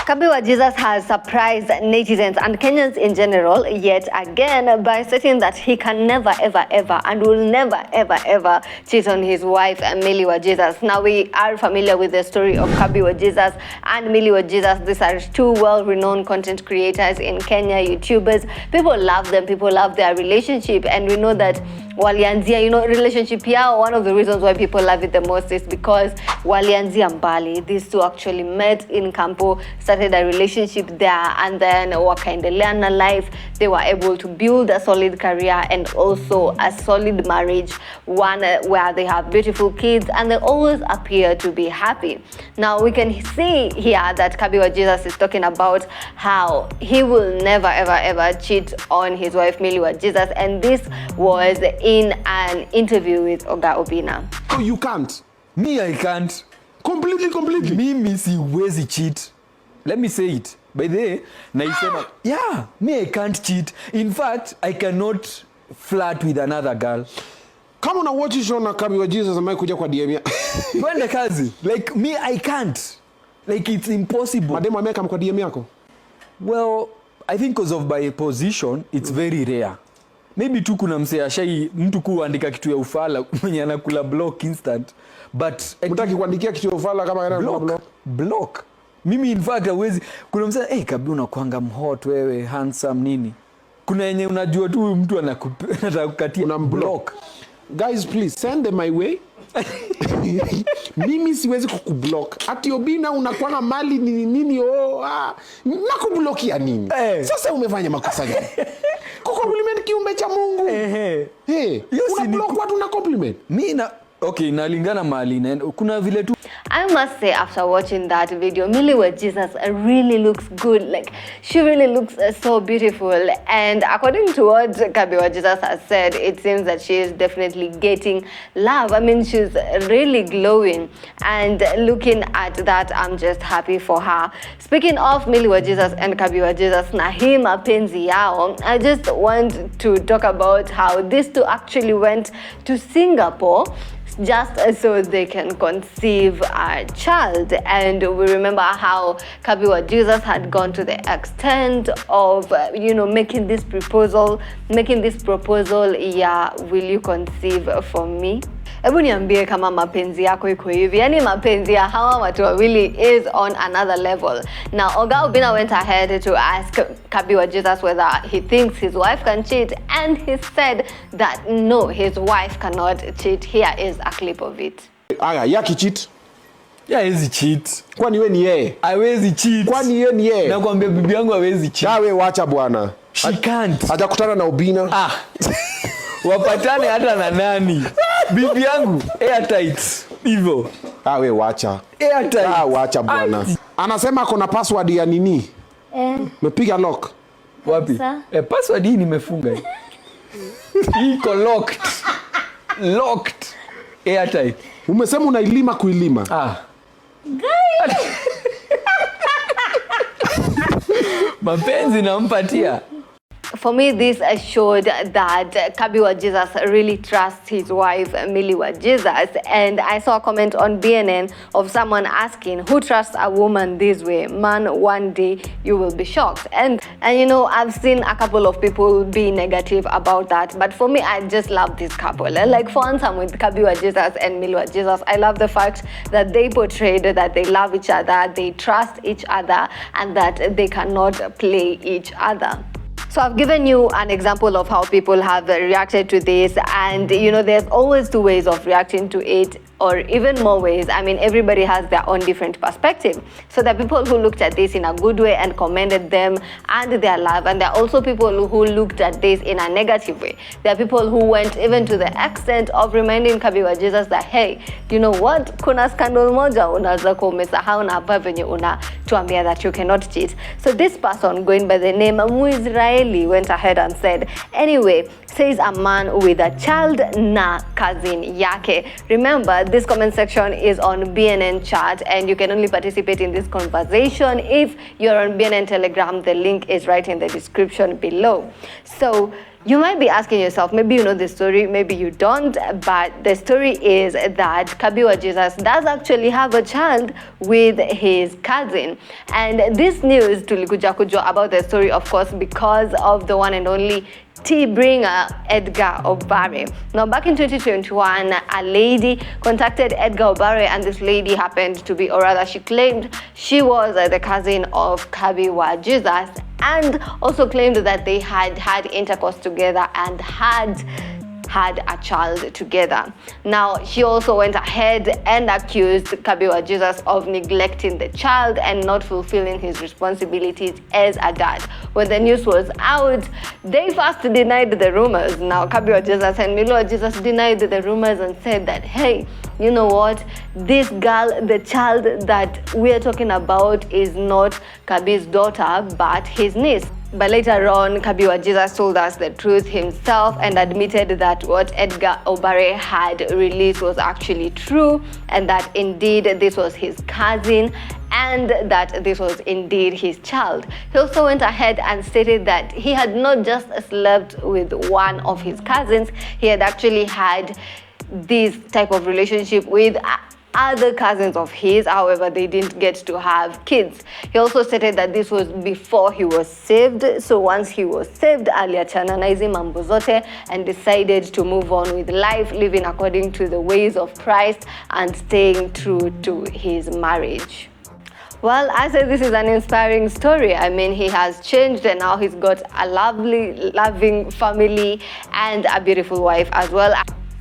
Kabi Wajesus has surprised netizens and Kenyans in general yet again by stating that he can never ever ever and will never ever ever cheat on his wife Millie Wajesus. Now we are familiar with the story of Kabi Wajesus and Millie Wajesus. These are two well-renowned content creators in Kenya, YouTubers. People love them, people love their relationship, and we know that walianzia, relationship here, one of the reasons why people love it the most is because walianzia mbali. These two actually met in Campo, started a relationship there, and then wakaendelea na life. They were able to build a solid career and also a solid marriage, one where they have beautiful kids and they always appear to be happy. Now we can see here that Kabi Wajesus is talking about how he will never ever ever cheat on his wife Millie Wajesus, and this was in an interview with Oga Obinna. Oh, you can't. Me, I can't. Completely. Me, siwezi cheat. Let me say it. By the way, naisema, yeah, me, I can't cheat. In fact, I cannot flirt with another girl. Kama una watch show na Kabi Wajesus ambaye kuja kwa DM ya. Kwenda kazi. Like me, I can't. Like it's impossible. Mademu ameka kwa DM yako? Well, I think because of my position, it's very rare. Maybe tu kuna msee ashai mtu kuandika kitu ya ufala mwenye anakula block instant, but mtaki kuandikia kitu ya ufala kama ana block. Mimi in fact hawezi, kuna msee Kabi unakuanga mhot wewe, handsome nini, kuna yenye unajua tu mtu anakukatia una block. Guys, please send them my way. Mimi siwezi kukublock. Ati Obinna unakuanga mali nini nakublokia nini? Sasa umefanya makosa gani? Kukompliment kiumbe cha Mungu. Unablock watu na compliment. Mimi na okay, nalingana mali na kuna vile tu. I must say, after watching that video, Millie Wajesus really looks good. Like, she really looks so beautiful. And according to what Kabi Wajesus has said, it seems that she is definitely getting love. I mean, she's really glowing. And looking at that, I'm just happy for her. Speaking of Millie Wajesus and Kabi Wajesus, na hii mapenzi yao, I just want to talk about how these two actually went to Singapore just so they can conceive a child. And we remember how Kabi Wajesus had gone to the extent of making this proposal, yeah, will you conceive for me? Ebu niambie kama mapenzi yako iko hivi. Yani mapenzi ya hawa watu wawili is on another level. Now Oga Obinna went ahead to ask Kabi Wajesus whether he thinks his wife can cheat, and he said that no, his wife cannot cheat. Here is a clip of it. Aya, yaki cheat? Ya hezi cheat. Kwani we ni yeye? Hawezi cheat. Kwani yeye ni yeye? Nakwambia bibi yangu hawezi cheat. Dawe wacha bwana. She can't. Hajakutana na Obinna. Wapatane hata na nani? Bibi yangu airtight hivyo. We wacha. Airtight. Wacha bwana. Anasema kuna password ya nini? Mepiga lock. Wapi? Password hii nimefunga hii. Iko locked. Locked. Airtight. Umesema unailima kuilima. Mapenzi nampatia. For me, this showed that Kabi Wajesus really trusts his wife, Millie Wajesus. And I saw a comment on BNN of someone asking, who trusts a woman this way? Man, one day you will be shocked. And I've seen a couple of people be negative about that. But for me, I just love this couple. Like, for instance, with Kabi Wajesus and Millie Wajesus, I love the fact that they portrayed that they love each other, they trust each other, and that they cannot play each other. So I've given you an example of how people have reacted to this, and there's always two ways of reacting to it, or even more ways. I mean, everybody has their own different perspective. So there are people who looked at this in a good way and commended them and their love, and there are also people who looked at this in a negative way. There are people who went even to the extent of reminding Kabi Wajesus that, hey, you know what, kuna scandal moja unaweza kumesahau na hapa venye unatuambia that you cannot cheat. So this person, going by the name Muisraeli, went ahead and said, anyway, says a man with a child na cousin yake. Remember, this comment section is on BNN chat, and you can only participate in this conversation if you're on BNN Telegram. The link is right in the description below. So You might be asking yourself, maybe you know the story, maybe you don't, but the story is that Kabi Wajesus does actually have a child with his cousin. And this news tulikuja kujua about the story, of course, because of the one and only tea bringer Edgar Obare. Now, back in 2021, a lady contacted Edgar Obare, and this lady happened to be, or rather she claimed she was the cousin of Kabi Wajesus, and also claimed that they had had intercourse together and had a child together. Now, she also went ahead and accused Kabi Wajesus of neglecting the child and not fulfilling his responsibilities as a dad. When the news was out, they first denied the rumors. Now, Kabi Wajesus and Millie Wajesus denied the rumors and said that, hey, you know what, this girl, the child that we're talking about is not Kabi's daughter, but his niece. But later on, Kabi Wajesus told us the truth himself and admitted that what Edgar Obare had released was actually true, and that indeed this was his cousin and that this was indeed his child. He also went ahead and stated that he had not just slept with one of his cousins, he had actually had this type of relationship with other cousins of his. However, they didn't get to have kids. He also stated that this was before he was saved. So once he was saved, aliachana na hizi mambo zote and decided to move on with life, living according to the ways of Christ and staying true to his marriage. Well, I said this is an inspiring story. I mean, he has changed and now he's got a lovely, loving family and a beautiful wife as well.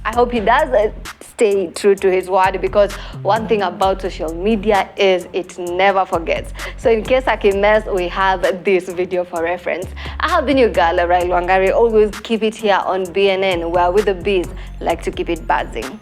I hope he does stay true to his word, because one thing about social media is it never forgets. So in case I can mess, we have this video for reference. I have been your girl, Rail Wangari. Always keep it here on BNN, where with the bees like to keep it buzzing.